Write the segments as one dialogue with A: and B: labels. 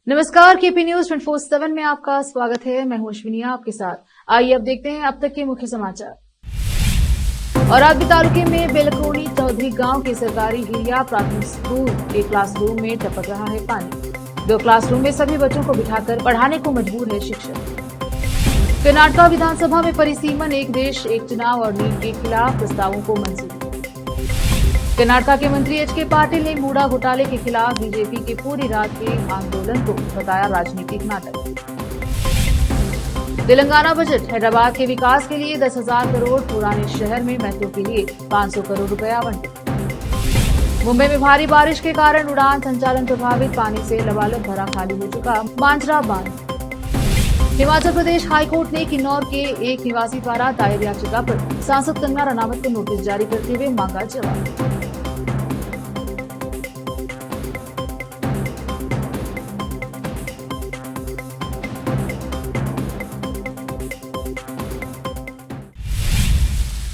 A: नमस्कार, KP news 24/7 में आपका स्वागत है। मैं हूं अश्विनिया आपके साथ। आइए अब देखते हैं अब तक के मुख्य समाचार। और आदि तालुके में बेलकोनी चौधरी गांव के सरकारी हिरिया प्राथमिक स्कूल के क्लासरूम में टपक रहा है पानी। 2 क्लासरूम में सभी बच्चों को बिठाकर पढ़ाने को मजबूर है शिक्षक। कर्नाटक विधानसभा में परिसीमन एक देश एक चुनाव और नीट के खिलाफ प्रस्तावों को मंजूरी। कर्नाटक के मंत्री एच.के. पाटिल ने मूडा घोटाले के खिलाफ बीजेपी के पूरी रात के आंदोलन को बताया राजनीतिक नाटक। तेलंगाना बजट हैदराबाद के विकास के लिए 10,000 करोड़, पुराने शहर में मेट्रो के लिए 500 करोड़ रुपए आवंटित। मुंबई में भारी बारिश के कारण उड़ान संचालन प्रभावित, पानी से लबालब भरा खाली हो चुका मांजरा बांध। हिमाचल प्रदेश हाईकोर्ट ने किन्नौर के एक निवासी द्वारा दायर याचिका पर सांसद कंगना रनावत को नोटिस जारी करते हुए मांगा जवाब।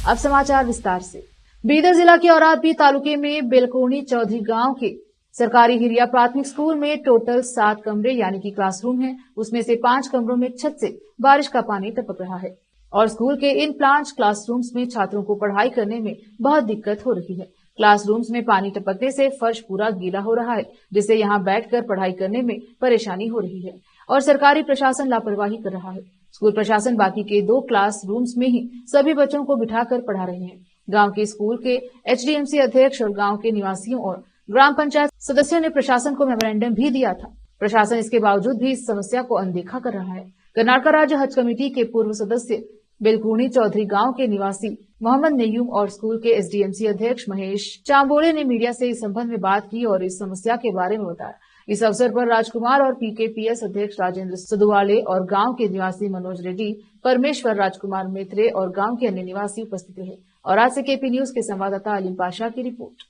A: अब समाचार विस्तार से। बीदर जिला के औरादबी तालुके में बेलकोनी चौधरी गांव के सरकारी हिरिया प्राथमिक स्कूल में टोटल 7 कमरे यानी कि क्लासरूम हैं। उसमें से 5 कमरों में छत से बारिश का पानी टपक रहा है और स्कूल के इन प्लांट क्लासरूम्स में छात्रों को पढ़ाई करने में बहुत दिक्कत हो रही है। क्लासरूम्स में पानी टपकने से फर्श पूरा गीला हो रहा है, जिससे यहां बैठकर पढ़ाई करने में परेशानी हो रही है और सरकारी प्रशासन लापरवाही कर रहा है। स्कूल प्रशासन बाकी के 2 क्लास रूम्स में ही सभी बच्चों को बिठाकर पढ़ा रहे हैं। गांव के स्कूल के एचडीएमसी अध्यक्ष और गांव के निवासियों और ग्राम पंचायत सदस्यों ने प्रशासन को मेमोरेंडम भी दिया था। प्रशासन इसके बावजूद भी इस समस्या को अनदेखा कर रहा है। कर्नाटक राज्य हज कमेटी के पूर्व सदस्य बेलकोनी चौधरी गांव के निवासी मोहम्मद नयूम और स्कूल के एसडीएमसी अध्यक्ष महेश चांबोले ने मीडिया से इस संबंध में बात की और इस समस्या के बारे में बताया। इस अवसर पर राजकुमार और पीकेपीएस अध्यक्ष राजेंद्र सदुवाले और गांव के निवासी मनोज रेड्डी, परमेश्वर राजकुमार मित्रे और गांव के अन्य निवासी उपस्थित रहे। और आज से केपी न्यूज के संवाददाता अलीम पाशा की रिपोर्ट।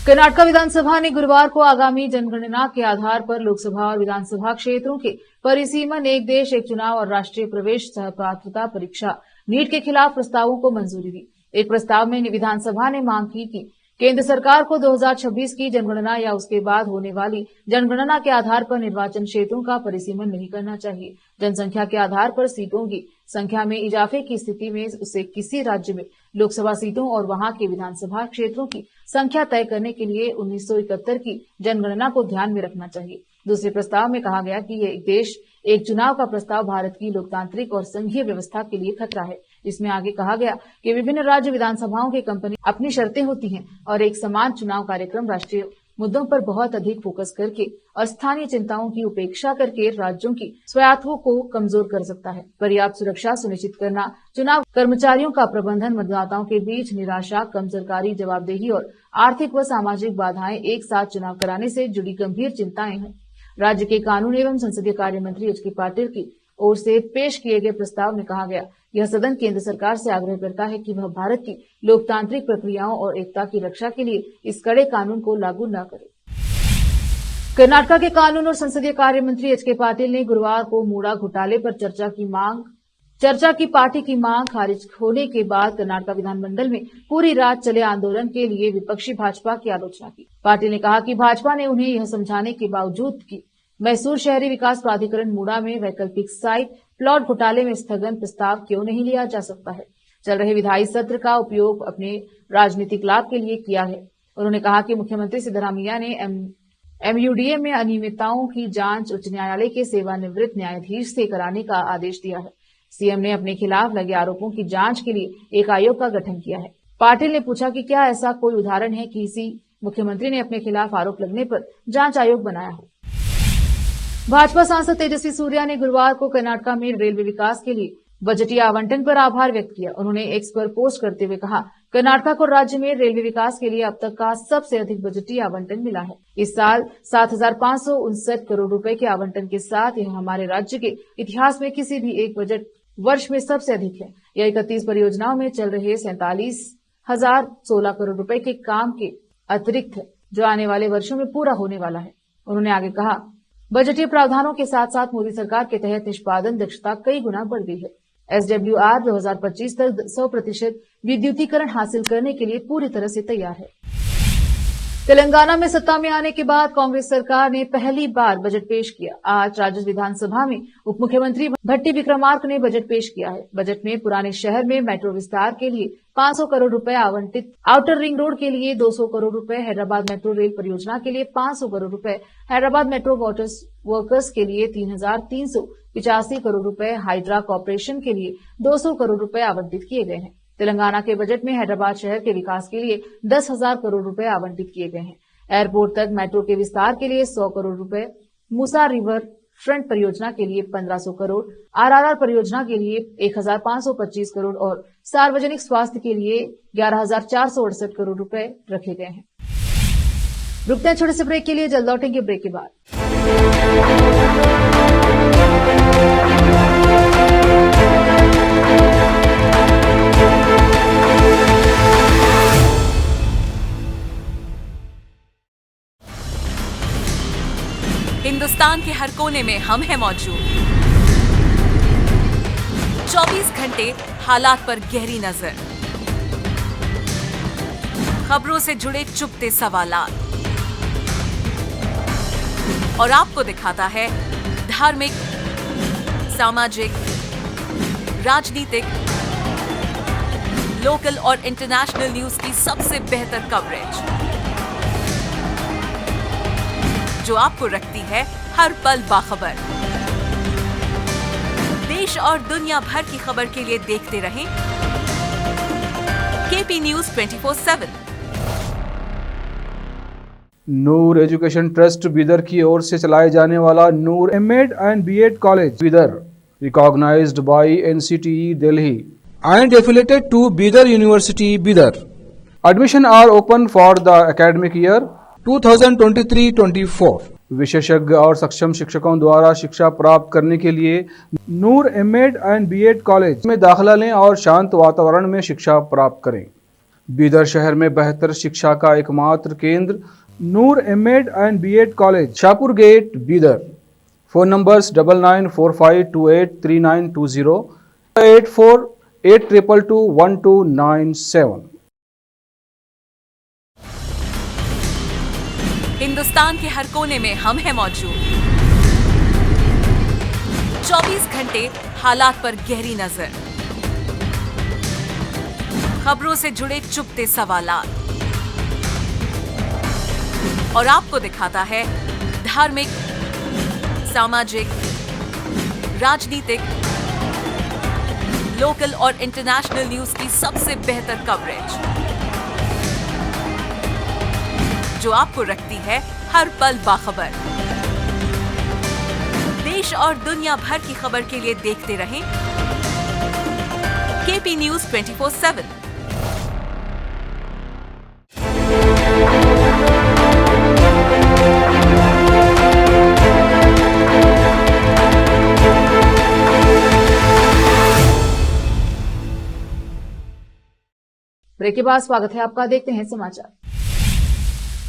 A: कर्नाटक विधानसभा ने गुरुवार को आगामी जनगणना के आधार पर लोकसभा और विधानसभा क्षेत्रों के परिसीमन एक देश एक चुनाव और राष्ट्रीय प्रवेश सह पात्रता परीक्षा नीट के खिलाफ प्रस्तावों को मंजूरी दी। एक प्रस्ताव में विधानसभा ने मांग की कि केंद्र सरकार को 2026 की जनगणना या उसके बाद होने वाली जनगणना के आधार पर निर्वाचन क्षेत्रों का परिसीमन नहीं करना चाहिए। जनसंख्या के आधार पर सीटों की संख्या में इजाफे की स्थिति में उसे किसी राज्य में लोकसभा सीटों और वहां के विधानसभा क्षेत्रों की संख्या तय करने के लिए 1971 की जनगणना को ध्यान में रखना चाहिए। दूसरे प्रस्ताव में कहा गया कि ये देश एक चुनाव का प्रस्ताव भारत की लोकतांत्रिक और संघीय व्यवस्था के लिए खतरा है। इसमें आगे कहा गया कि विभिन्न राज्य विधानसभाओं की कंपनी अपनी शर्तें होती हैं और एक समान चुनाव कार्यक्रम राष्ट्रीय मुद्दों पर बहुत अधिक फोकस करके और स्थानीय चिंताओं की उपेक्षा करके राज्यों की स्वायत्तता को कमजोर कर सकता है। पर्याप्त सुरक्षा सुनिश्चित करना, चुनाव कर्मचारियों का प्रबंधन, मतदाताओं के बीच निराशा, कम सरकारी जवाबदेही और आर्थिक व सामाजिक बाधाएं एक साथ चुनाव कराने से जुड़ी गंभीर चिंताएं हैं। राज्य के कानून एवं संसदीय कार्य मंत्री एच.के. पाटिल की ओर से पेश किए गए प्रस्ताव में कहा गया, यह सदन केंद्र सरकार से आग्रह करता है कि वह भारत की लोकतांत्रिक प्रक्रियाओं और एकता की रक्षा के लिए इस कड़े कानून को लागू न करे। कर्नाटक के कानून और संसदीय कार्य मंत्री एच.के. पाटिल ने गुरुवार को मूडा घोटाले पर चर्चा की पार्टी की मांग खारिज होने के बाद कर्नाटक विधानमंडल में पूरी रात चले आंदोलन के लिए विपक्षी भाजपा की आलोचना की। पाटिल ने कहा कि भाजपा ने उन्हें यह समझाने के बावजूद कि मैसूर शहरी विकास प्राधिकरण मूडा में वैकल्पिक साइट प्लॉट घोटाले में स्थगन प्रस्ताव क्यों नहीं लिया जा सकता है, चल रहे विधायी सत्र का उपयोग अपने राजनीतिक लाभ के लिए किया है। उन्होंने कहा कि मुख्यमंत्री सिद्धरामैया ने एमयूडीए में अनियमितताओं की जांच उच्च न्यायालय के सेवानिवृत्त न्यायाधीश से कराने का आदेश दिया है। सीएम ने अपने खिलाफ लगे आरोपों की जांच के लिए एक आयोग का गठन किया है। पाटिल ने पूछा कि क्या ऐसा कोई उदाहरण है कि किसी मुख्यमंत्री ने अपने खिलाफ आरोप लगने पर जांच आयोग बनाया हो। भाजपा सांसद तेजस्वी सूर्या ने गुरुवार को कर्नाटक में रेलवे विकास के लिए बजटीय आवंटन पर आभार व्यक्त किया। उन्होंने एक्स पर पोस्ट करते हुए कहा, कर्नाटक को राज्य में रेलवे विकास के लिए अब तक का सबसे अधिक बजटीय आवंटन मिला है। इस साल 7,559 करोड़ रुपए के आवंटन के साथ यह हमारे राज्य के इतिहास में किसी भी एक बजट वर्ष में सबसे अधिक है। यह 31 परियोजनाओं में चल रहे 47,016 करोड़ रुपए के काम के अतिरिक्त है, जो आने वाले वर्षों में पूरा होने वाला है। उन्होंने आगे कहा, बजटीय प्रावधानों के साथ साथ मोदी सरकार के तहत निष्पादन दक्षता कई गुना बढ़ गई है। SWR 2025 तक 100% विद्युतीकरण हासिल करने के लिए पूरी तरह से तैयार है। तेलंगाना में सत्ता में आने के बाद कांग्रेस सरकार ने पहली बार बजट पेश किया। आज राज्य विधानसभा में उप मुख्यमंत्री भट्टी विक्रमार्क ने बजट पेश किया है। बजट में पुराने शहर में मेट्रो विस्तार के लिए 500 करोड़ रुपए आवंटित, आउटर रिंग रोड के लिए 200 करोड़ रुपए, हैदराबाद मेट्रो रेल परियोजना के लिए 500 करोड़ रुपए, हैदराबाद मेट्रो वाटर वर्कर्स के लिए 3,385 करोड़ रुपए, हाइड्रा कॉर्पोरेशन के लिए 200 करोड़ रुपए आवंटित किए गए हैं। तेलंगाना के बजट में हैदराबाद शहर के विकास के लिए 10,000 करोड़ रुपए आवंटित किए गए हैं। एयरपोर्ट तक मेट्रो के विस्तार के लिए 100 करोड़ रुपए, मूसा रिवर फ्रंट परियोजना के लिए 1500 करोड़, आरआरआर परियोजना के लिए 1,525 करोड़ और सार्वजनिक स्वास्थ्य के लिए 11,468 करोड़ रुपए रखे गए हैं। रुकते हैं छोटे से ब्रेक के लिए, जल्द लौटेंगे ब्रेक के बाद।
B: हिंदुस्तान के हर कोने में हम हैं मौजूद। 24 घंटे हालात पर गहरी नजर, खबरों से जुड़े चुपते सवालात और आपको दिखाता है धार्मिक, सामाजिक, राजनीतिक, लोकल और इंटरनेशनल न्यूज की सबसे बेहतर कवरेज, जो आपको रखती है हर पल बाखबर। देश और दुनिया भर की खबर के लिए देखते रहें KP news 24/7।
C: Noor education trust Bidar की ओर से चलाए जाने वाला Noor MEd and BEd college Bidar, recognised by NCTE Delhi
D: and affiliated to Bidar University, Bidar.
C: Admission are open for the academic year
D: 2023-24.
C: विशेषज्ञ और सक्षम शिक्षकों द्वारा शिक्षा प्राप्त करने के लिए नूर एमएड एंड बीएड कॉलेज में दाखिला लें और शांत वातावरण में शिक्षा प्राप्त करें। बीदर शहर में बेहतर शिक्षा का एकमात्र केंद्र Noor MEd and BEd college, Shahpur gate, Bidar. Phone numbers 9945283920, 8482221297।
B: Hindustan के हर कोने में हम हैं मौजूद। 24 घंटे हालात पर गहरी नजर, खबरों से जुड़े चुपते सवालात और आपको दिखाता है धार्मिक, सामाजिक, राजनीतिक, लोकल और इंटरनेशनल न्यूज की सबसे बेहतर कवरेज, जो आपको रखती है हर पल बाखबर। देश और दुनिया भर की खबर के लिए देखते रहें केपी न्यूज 24/7।
A: ब्रेक के बाद स्वागत है आपका। देखते हैं समाचार।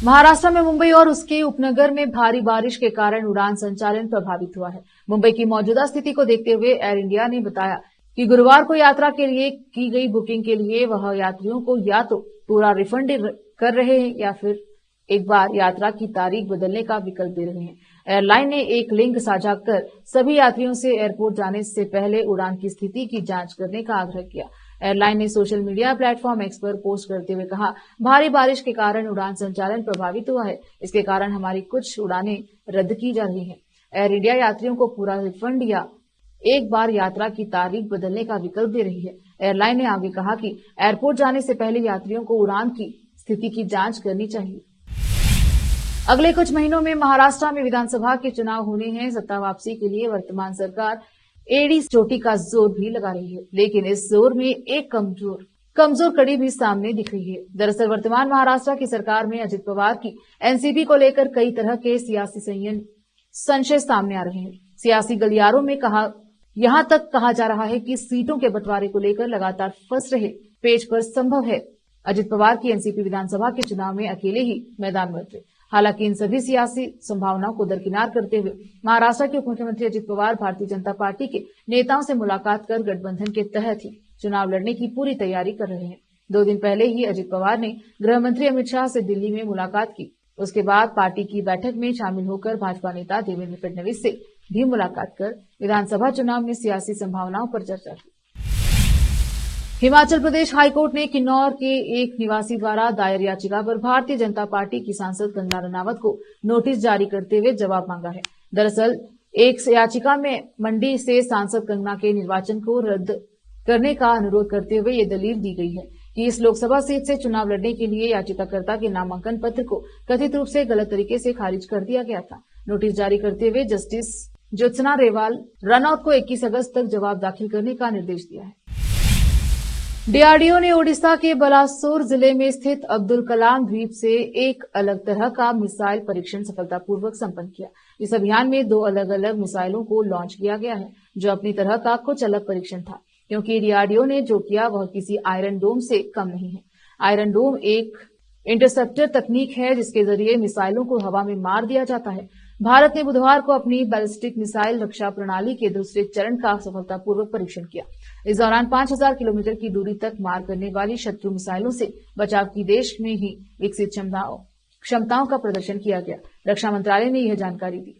A: महाराष्ट्र में मुंबई और उसके उपनगर में भारी बारिश के कारण उड़ान संचालन प्रभावित हुआ है। मुंबई की मौजूदा स्थिति को देखते हुए एयर इंडिया ने बताया कि गुरुवार को यात्रा के लिए की गई बुकिंग के लिए वह यात्रियों को या तो पूरा रिफंड कर रहे हैं या फिर एक बार यात्रा की तारीख बदलने का विकल्प दे रहे हैं। एयरलाइन ने एक लिंक साझा कर सभी यात्रियों से एयरपोर्ट जाने से पहले उड़ान की स्थिति की जांच करने का आग्रह किया। एयरलाइन ने सोशल मीडिया प्लेटफॉर्म एक्स पर पोस्ट करते हुए कहा, भारी बारिश के कारण उड़ान संचालन प्रभावित हुआ है। इसके कारण हमारी कुछ उड़ानें रद्द की जा रही हैं। एयर इंडिया यात्रियों को पूरा रिफंड या एक बार यात्रा की तारीख बदलने का विकल्प दे रही है। एयरलाइन ने आगे कहा कि एयरपोर्ट जाने से पहले यात्रियों को उड़ान की स्थिति की जांच करनी चाहिए। अगले कुछ महीनों में महाराष्ट्र में विधानसभा के चुनाव होने हैं। सत्ता वापसी के लिए वर्तमान सरकार एड़ी चोटी का जोर भी लगा रही है, लेकिन इस जोर में एक कमजोर कड़ी भी सामने दिख रही है। दरअसल वर्तमान महाराष्ट्र की सरकार में अजित पवार की एनसीपी को लेकर कई तरह के सियासी संशय सामने आ रहे हैं। सियासी गलियारों में यहां तक कहा जा रहा है कि सीटों के बंटवारे को लेकर लगातार फंस रहे पेच पर संभव है अजित पवार की एनसीपी विधानसभा के चुनाव में अकेले ही मैदान में उतरे। हालांकि इन सभी सियासी संभावनाओं को दरकिनार करते हुए महाराष्ट्र के उप मुख्यमंत्री अजित पवार भारतीय जनता पार्टी के नेताओं से मुलाकात कर गठबंधन के तहत ही चुनाव लड़ने की पूरी तैयारी कर रहे हैं। 2 दिन पहले ही अजित पवार ने गृह मंत्री अमित शाह से दिल्ली में मुलाकात की। उसके बाद पार्टी की बैठक में शामिल होकर भाजपा नेता देवेंद्र फडणवीस से भी मुलाकात कर विधानसभा चुनाव में सियासी संभावनाओं पर चर्चा की। हिमाचल प्रदेश हाईकोर्ट ने किन्नौर के एक निवासी द्वारा दायर याचिका पर भारतीय जनता पार्टी की सांसद कंगना रनावत को नोटिस जारी करते हुए जवाब मांगा है। दरअसल एक याचिका में मंडी से सांसद कंगना के निर्वाचन को रद्द करने का अनुरोध करते हुए ये दलील दी गई है कि इस लोकसभा सीट से चुनाव लड़ने के लिए याचिकाकर्ता के नामांकन पत्र को कथित रूप से गलत तरीके से खारिज कर दिया गया था। नोटिस जारी करते हुए जस्टिस ज्योत्सना रेवाल रनौत को 21 अगस्त तक जवाब दाखिल करने का निर्देश दिया है। डीआरडीओ ने ओडिशा के बालासोर जिले में स्थित अब्दुल कलाम द्वीप से एक अलग तरह का मिसाइल परीक्षण सफलतापूर्वक संपन्न किया। इस अभियान में 2 अलग अलग मिसाइलों को लॉन्च किया गया है, जो अपनी तरह का कुछ अलग परीक्षण था, क्योंकि डीआरडीओ ने जो किया वह किसी आयरन डोम से कम नहीं है। आयरन डोम एक इंटरसेप्टर तकनीक है जिसके जरिए मिसाइलों को हवा में मार दिया जाता है। भारत ने बुधवार को अपनी बैलिस्टिक मिसाइल रक्षा प्रणाली के दूसरे चरण का सफलतापूर्वक परीक्षण किया। इस दौरान 5000 किलोमीटर की दूरी तक मार करने वाली शत्रु मिसाइलों से बचाव की देश में ही विकसित क्षमताओं का प्रदर्शन किया गया। रक्षा मंत्रालय ने यह जानकारी दी।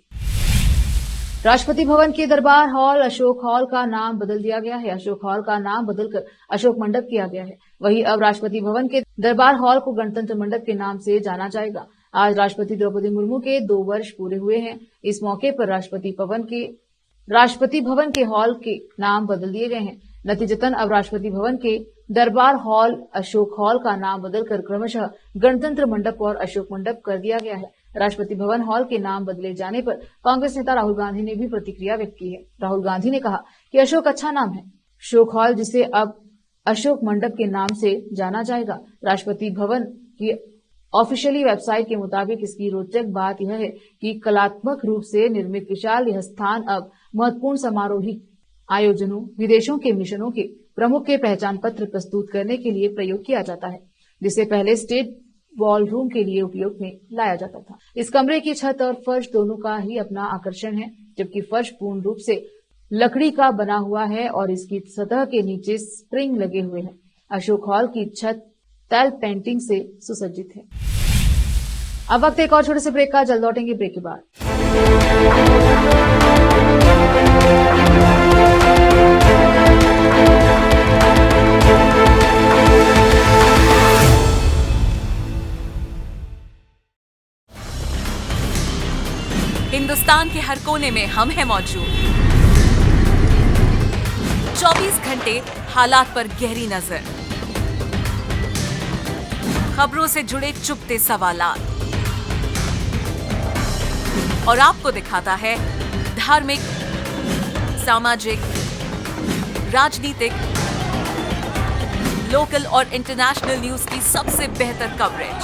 A: राष्ट्रपति भवन के दरबार हॉल अशोक हॉल का नाम बदल दिया गया है। अशोक हॉल का नाम बदलकर अशोक मंडप किया गया है। वहीं अब राष्ट्रपति भवन के दरबार हॉल को गणतंत्र मंडप के नाम से जाना जाएगा। आज राष्ट्रपति द्रौपदी मुर्मू के 2 वर्ष पूरे हुए हैं। इस मौके पर राष्ट्रपति भवन के हॉल के नाम बदल दिए गए हैं। नतीजतन अब राष्ट्रपति भवन के दरबार हॉल अशोक हॉल का नाम बदलकर क्रमशः गणतंत्र मंडप और अशोक मंडप कर दिया गया है। राष्ट्रपति भवन हॉल के नाम बदले जाने पर कांग्रेस नेता राहुल गांधी ने भी प्रतिक्रिया व्यक्त की है। राहुल गांधी ने कहा कि अशोक अच्छा नाम है। अशोक हॉल, जिसे अब अशोक मंडप के नाम से जाना जाएगा। राष्ट्रपति भवन की ऑफिशियली वेबसाइट के मुताबिक इसकी रोचक बात यह है कि कलात्मक रूप से निर्मित विशाल यह स्थान अब महत्वपूर्ण समारोही आयोजनों, विदेशों के मिशनों के प्रमुख के पहचान पत्र प्रस्तुत करने के लिए प्रयोग किया जाता है, जिसे पहले स्टेट बॉल रूम के लिए उपयोग में लाया जाता था। इस कमरे की छत और फर्श दोनों का ही अपना आकर्षण है, जबकि फर्श पूर्ण रूप से लकड़ी का बना हुआ है और इसकी सतह के नीचे स्प्रिंग लगे हुए हैं। अशोक हॉल की छत तैल पेंटिंग से सुसज्जित है। अब वक्त एक और छोटे से ब्रेक का, जल्द लौटेंगे ब्रेक के बाद।
B: हिंदुस्तान के हर कोने में हम हैं मौजूद। 24 घंटे हालात पर गहरी नजर, खबरों से जुड़े चुपते सवालात और आपको दिखाता है धार्मिक, सामाजिक, राजनीतिक, लोकल और इंटरनेशनल न्यूज की सबसे बेहतर कवरेज,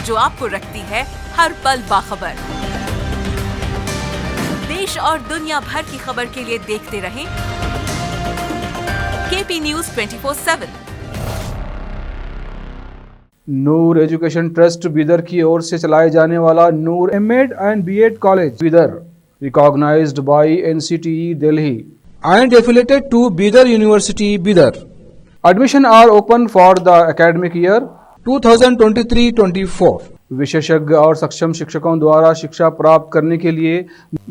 B: जो आपको रखती है हर पल बाखबर। देश और दुनिया भर की खबर के लिए देखते रहें KP news 24/7।
C: Noor education trust Bidar की ओर से चलाए जाने वाला Noor MEd and BEd college Bidar, recognised by NCTE Delhi
D: and affiliated to Bidar University, Bidar.
C: Admission are open for the academic year
D: 2023-24.
C: विशेषज्ञ और सक्षम शिक्षकों द्वारा शिक्षा प्राप्त करने के लिए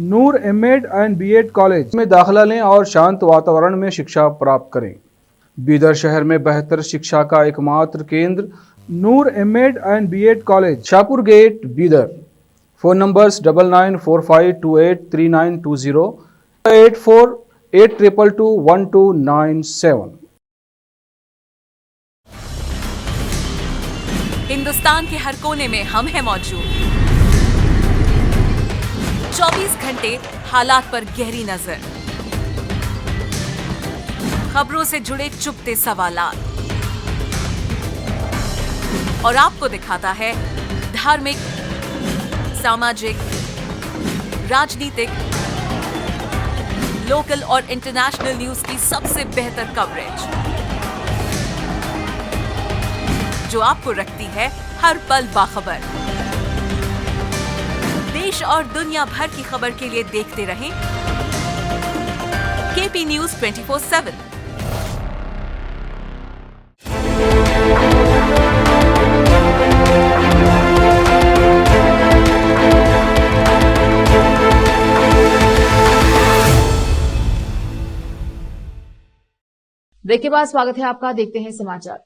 C: नूर एमएड एंड बीएड कॉलेज में दाखिला लें और शांत वातावरण में शिक्षा प्राप्त करें। बीदर शहर में बेहतर शिक्षा का एकमात्र केंद्र Noor MEd and BEd college, Shahpur gate, Bidar. Phone numbers 9945283920, 8482221297।
B: Hindustan के हर कोने में हम हैं मौजूद। 24 घंटे हालात पर गहरी नजर, खबरों से जुड़े चुपते सवालात और आपको दिखाता है धार्मिक, सामाजिक, राजनीतिक, लोकल और इंटरनेशनल न्यूज की सबसे बेहतर कवरेज, जो आपको रखती है हर पल बाखबर। देश और दुनिया भर की खबर के लिए देखते रहें केपी न्यूज 24/7।
A: ब्रेक के बाद स्वागत है आपका, देखते हैं समाचार।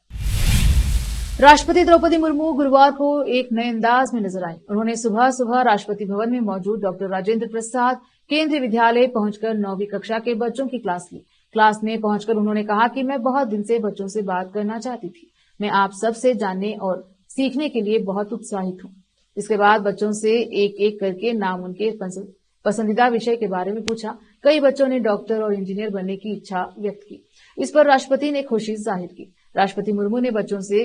A: राष्ट्रपति द्रौपदी मुर्मू गुरुवार को एक नए अंदाज में नजर आई। उन्होंने सुबह सुबह राष्ट्रपति भवन में मौजूद डॉक्टर राजेंद्र प्रसाद केंद्रीय विद्यालय पहुंचकर 9वीं कक्षा के बच्चों की क्लास ली। क्लास में पहुंचकर उन्होंने कहा कि मैं बहुत दिन से बच्चों से बात करना चाहती थी। मैं आप सबसे जानने और सीखने के लिए बहुत उत्साहित हूं। इसके बाद बच्चों से एक एक करके नाम, उनके पसंदीदा विषय के बारे में पूछा। कई बच्चों ने डॉक्टर और इंजीनियर बनने की इच्छा व्यक्त की। इस पर राष्ट्रपति ने खुशी जाहिर की। राष्ट्रपति मुर्मू ने बच्चों से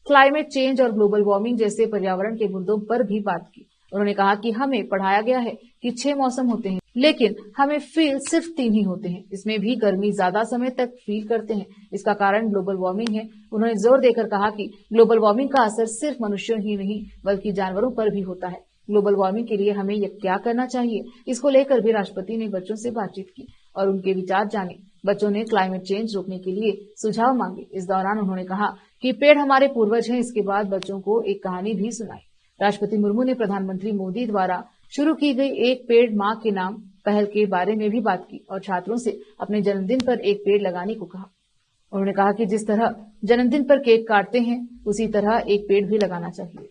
A: क्लाइमेट चेंज और ग्लोबल वार्मिंग जैसे पर्यावरण के मुद्दों पर भी बात की। उन्होंने कहा कि हमें पढ़ाया गया है कि 6 मौसम होते हैं, लेकिन हमें फील सिर्फ 3 ही होते हैं। इसमें भी गर्मी ज्यादा समय तक फील करते हैं। इसका कारण ग्लोबल वार्मिंग है। उन्होंने जोर देकर कहा कि ग्लोबल वार्मिंग का असर सिर्फ मनुष्यों ही नहीं बल्कि जानवरों पर भी होता है। ग्लोबल वार्मिंग के लिए हमें क्या करना चाहिए, इसको लेकर भी राष्ट्रपति ने बच्चों से बातचीत की और उनके विचार जाने। बच्चों ने क्लाइमेट चेंज रोकने के लिए सुझाव मांगे। इस दौरान उन्होंने कहा कि पेड़ हमारे पूर्वज हैं। इसके बाद बच्चों को एक कहानी भी सुनाई। राष्ट्रपति मुर्मू ने प्रधानमंत्री मोदी द्वारा शुरू की गई एक पेड़ मां के नाम पहल के बारे में भी बात की और छात्रों से अपने जन्मदिन पर एक पेड़ लगाने को कहा। उन्होंने कहा कि जिस तरह जन्मदिन पर केक काटते हैं, उसी तरह एक पेड़ भी लगाना चाहिए।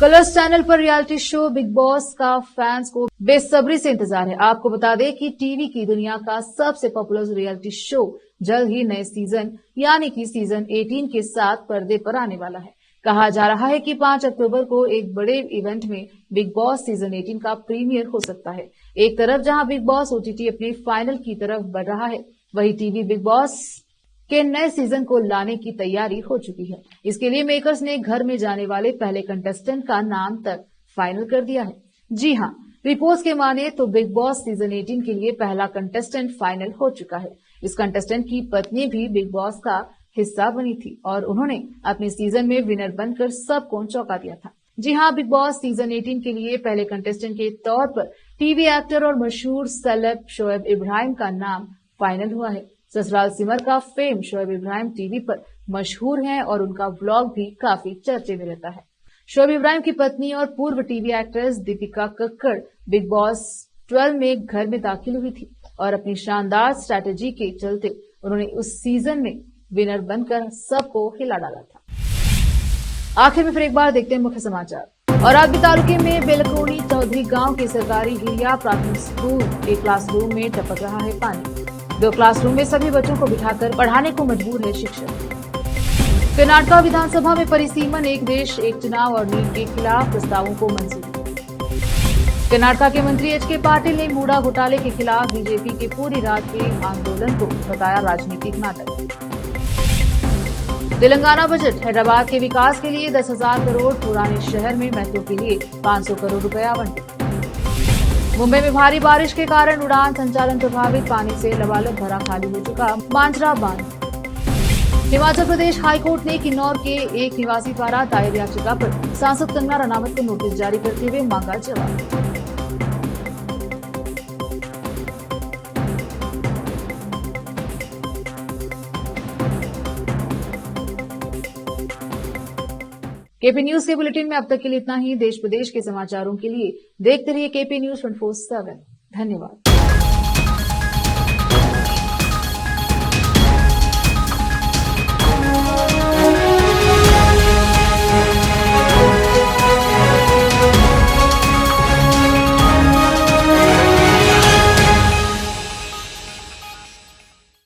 A: कलर्स चैनल पर रियलिटी शो बिग बॉस का फैंस को बेसब्री से इंतजार है। आपको बता दें कि टीवी की दुनिया का सबसे पॉपुलर रियलिटी शो जल्द ही नए सीजन यानी कि सीजन 18 के साथ पर्दे पर आने वाला है। कहा जा रहा है कि 5 अक्टूबर को एक बड़े इवेंट में बिग बॉस सीजन 18 का प्रीमियर हो सकता है। एक तरफ जहां बिग बॉस ओटीटी अपने फाइनल की तरफ बढ़ रहा है, वहीं टीवी बिग बॉस के नए सीजन को लाने की तैयारी हो चुकी है। इसके लिए मेकर्स ने घर में जाने वाले पहले कंटेस्टेंट का नाम तक फाइनल कर दिया है। जी हां, रिपोर्ट्स के माने तो बिग बॉस सीजन 18 के लिए पहला कंटेस्टेंट फाइनल हो चुका है। इस कंटेस्टेंट की पत्नी भी बिग बॉस का हिस्सा बनी थी और उन्होंने अपने सीजन में विनर बनकर सबको चौंका दिया था। जी हां, बिग बॉस सीजन 18 के लिए पहले कंटेस्टेंट के तौर पर टीवी एक्टर और मशहूर सेलेब शोएब इब्राहिम का नाम फाइनल हुआ है। ससुराल सिमर का फेम शोएब इब्राहिम टीवी पर मशहूर हैं और उनका व्लॉग भी काफी चर्चे में रहता है। शोएब इब्राहिम की पत्नी और पूर्व TV actress Deepika Kakkar big boss 12 में घर में दाखिल हुई थी और अपनी शानदार स्ट्रैटेजी के चलते उन्होंने उस सीजन में विनर बनकर सबको हिला डाला था। आखिर में फिर एक बार देखते हैं मुख्य समाचार। औरादबी तालुके में बेलकोनी चौधरी गांव के सरकारी हिरिया प्राथमिक स्कूल के क्लासरूम में टपक रहा है पानी। 2 क्लासरूम में सभी बच्चों को बिठाकर पढ़ाने को मजबूर है शिक्षक। कर्नाटक विधानसभा में परिसीमन एक देश एक चुनाव और नीट के खिलाफ प्रस्तावों को मंजूरी। कर्नाटक के मंत्री एच.के. पाटिल ने मूडा घोटाले के खिलाफ बीजेपी के पूरी रात के आंदोलन को बताया राजनीतिक नाटक। तेलंगाना बजट हैदराबाद के विकास के लिए 10,000 करोड़, पुराने शहर में मेट्रो के लिए 500 करोड़ रुपए आवंटित। मुंबई में भारी बारिश के कारण उड़ान संचालन प्रभावित, पानी से लबालब भरा खाली हो चुका मांजरा बांध। हिमाचल प्रदेश हाईकोर्ट ने किन्नौर के एक निवासी द्वारा दायर याचिका पर सांसद कंगना रनावत को नोटिस जारी करते हुए मांगा जवाब। केपी न्यूज के बुलेटिन में अब तक के लिए इतना ही। देश प्रदेश के समाचारों के लिए देखते रहिए केपी न्यूज 24/7। धन्यवाद।